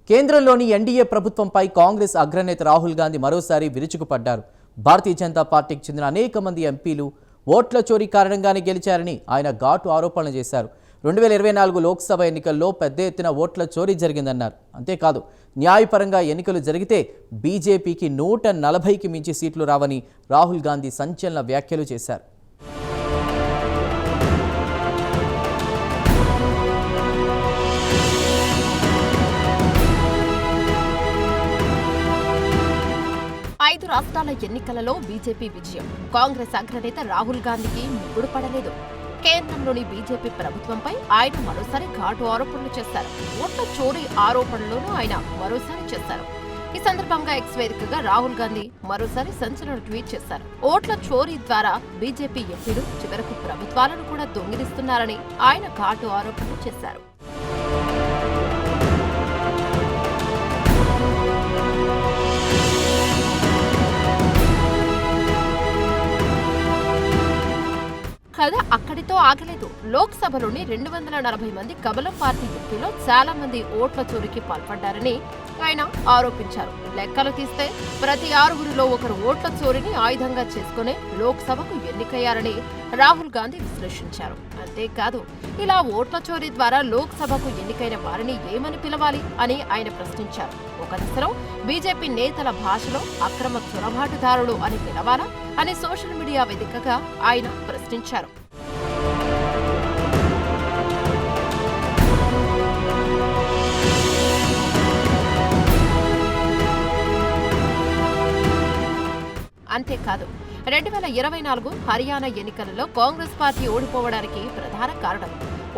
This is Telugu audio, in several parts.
కేంద్రంలోని ఎన్డీఏ ప్రభుత్వంపై కాంగ్రెస్ అగ్రనేత రాహుల్ గాంధీ మరోసారి విరుచుకుపడ్డారు. భారతీయ జనతా పార్టీకి చెందిన అనేక మంది ఎంపీలు ఓట్ల చోరీ కారణంగానే గెలిచారని ఆయన ఘాటు ఆరోపణలు చేశారు. 2024 లోక్సభ ఎన్నికల్లో పెద్ద ఎత్తున ఓట్ల చోరీ జరిగిందన్నారు. అంతేకాదు, న్యాయపరంగా ఎన్నికలు జరిగితే బీజేపీకి 140కి మించి సీట్లు రావని రాహుల్ గాంధీ సంచలన వ్యాఖ్యలు చేశారు. ఐదు రాష్ట్రాల ఎన్నికలలో బీజేపీ విజయం కాంగ్రెస్ అగ్రనేత రాహుల్ గాంధీకి ముగ్గురు పడలేదు. కేంద్రంలోని బీజేపీ ప్రభుత్వంపై ఆయన మరోసారి ఘాటు ఆరోపణలు చేశారు. ఓట్ల చోరీ ఆరోపణలను ఆయన మరోసారి చేశారు. ఈ సందర్భంగా ఎక్స్ వేదికగా రాహుల్ గాంధీ మరోసారి సంచలన ట్వీట్ చేశారు. ఓట్ల చోరీ ద్వారా బీజేపీ ఎంపీలు చివరకు ప్రభుత్వాలను కూడా దొంగిలిస్తున్నారని ఆయన ఘాటు ఆరోపణలు చేశారు. కథ అక్కడితో ఆగలేదు. లోక్సభలోని 240 మంది కమలం పార్టీ ఎంపీలో చాలా మంది ఓట్ల చోరీకి పాల్పడ్డారని ఆయన ఆరోపించారు. లెక్కలు తీస్తే ప్రతి 6గురిలో ఒకరు ఓట్ల చోరీని ఆయుధంగా చేసుకుని లోక్సభకు ఎన్నికయ్యారని రాహుల్ గాంధీ విశ్లేషించారు. అంతేకాదు, ఇలా ఓట్ల చోరీ ద్వారా లోక్సభకు ఎన్నికైన వారిని ఏమని పిలవాలి అని ఆయన ప్రశ్నించారు. ఒక దశలో బీజేపీ నేతల భాషలో అక్రమ చొరబాటుదారులు అని పిలవాలా అని సోషల్ మీడియా వేదికగా ఆయన ప్రశ్నించారు. అంతేకాదు, 2024 హర్యానా ఎన్నికలలో కాంగ్రెస్ పార్టీ ఓడిపోవడానికి ప్రధాన కారణం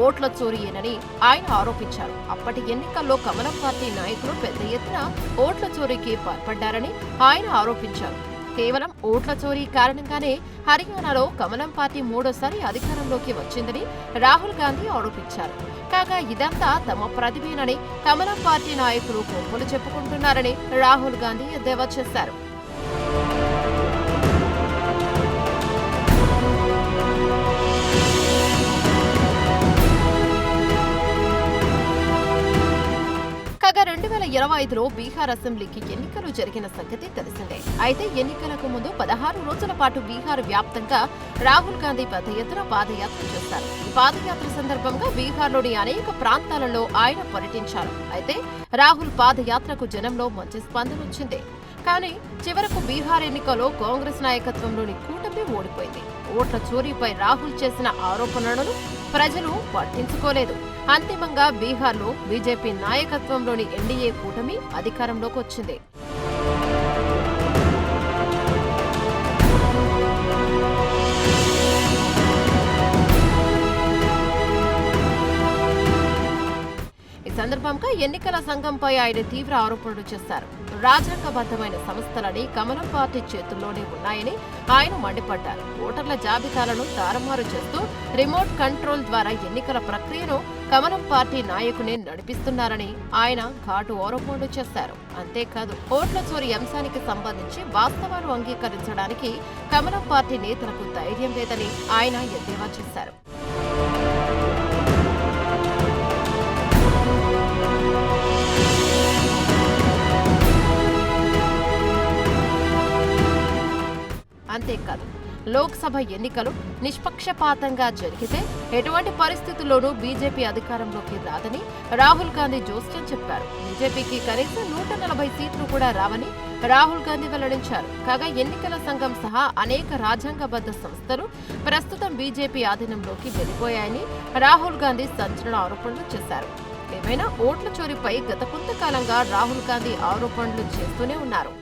ఓట్ల చోరీయేనని ఆయన ఆరోపించారు. అప్పటి ఎన్నికల్లో కమలం పార్టీ నాయకులు పెద్ద ఎత్తున ఓట్ల చోరీకి పాల్పడ్డారని ఆయన ఆరోపించారు. కేవలం ఓట్ల చోరీ కారణంగానే హర్యానాలో కమలం పార్టీ మూడోసారి అధికారంలోకి వచ్చిందని రాహుల్ గాంధీ ఆరోపించారు. కాగా ఇదంతా తమ ప్రతిభేనని కమలం పార్టీ నాయకులు గొప్పలు చెప్పుకుంటున్నారని రాహుల్ గాంధీ ఎద్దేవా చేశారు. కాగా 2025లో బీహార్ అసెంబ్లీకి ఎన్నికలు జరిగిన సంగతి తెలిసిందే. అయితే ఎన్నికలకు ముందు 16 రోజుల పాటు బీహార్ వ్యాప్తంగా రాహుల్ గాంధీ పెద్ద ఎత్తున పాదయాత్ర చేశారు. ఈ పాదయాత్ర సందర్భంగా బీహార్లోని అనేక ప్రాంతాలలో ఆయన పర్యటించారు. అయితే రాహుల్ పాదయాత్రకు జనంలో మంచి స్పందన వచ్చింది. కానీ చివరకు బీహార్ ఎన్నికలో కాంగ్రెస్ నాయకత్వంలోని కూటమి ఓడిపోయింది. ఓట్ల చోరీపై రాహుల్ చేసిన ఆరోపణలను ప్రజలు పట్టించుకోలేదు. అంతిమంగా బీహార్లో బీజేపీ నాయకత్వంలోని ఎన్డీఏ కూటమి అధికారంలోకి వచ్చింది. ఈ సందర్భంగా ఎన్నికల సంఘంపై ఆయన తీవ్ర ఆరోపణలు చేశారు. రాజ్యాంగబద్ధమైన సంస్థలని కమలం పార్టీ చేతుల్లోనే ఉన్నాయని ఆయన మండిపడ్డారు. ఓటర్ల జాబితాలను తారుమారు చేస్తూ రిమోట్ కంట్రోల్ ద్వారా ఎన్నికల ప్రక్రియను కమలం పార్టీ నాయకునే నడిపిస్తున్నారని ఆయన ఘాటు ఆరోపణలు చేశారు. అంతేకాదు, ఓట్ల చోరీ అంశానికి సంబంధించి వాస్తవాలు అంగీకరించడానికి కమలం పార్టీ నేతలకు ధైర్యం లేదని ఆయన ఎద్దేవా చేశారు. అంతేకాదు, లోక్సభ ఎన్నికలు నిష్పక్షపాతంగా జరిగితే ఎటువంటి పరిస్థితుల్లోనూ బీజేపీ అధికారంలోకి రాదని రాహుల్ గాంధీ జోస్యం చెప్పారు. బీజేపీకి కనీసం 140 సీట్లు కూడా రావని రాహుల్ గాంధీ వెల్లడించారు. కాగా ఎన్నికల సంఘం సహా అనేక రాజ్యాంగబద్ధ సంస్థలు ప్రస్తుతం బీజేపీ ఆధీనంలోకి వెళ్లిపోయాయని రాహుల్ గాంధీ సంచలన ఆరోపణలు చేశారు. ఏమైనా ఓట్ల చోరీపై గత కొంతకాలంగా రాహుల్ గాంధీ ఆరోపణలు చేస్తూనే ఉన్నారు.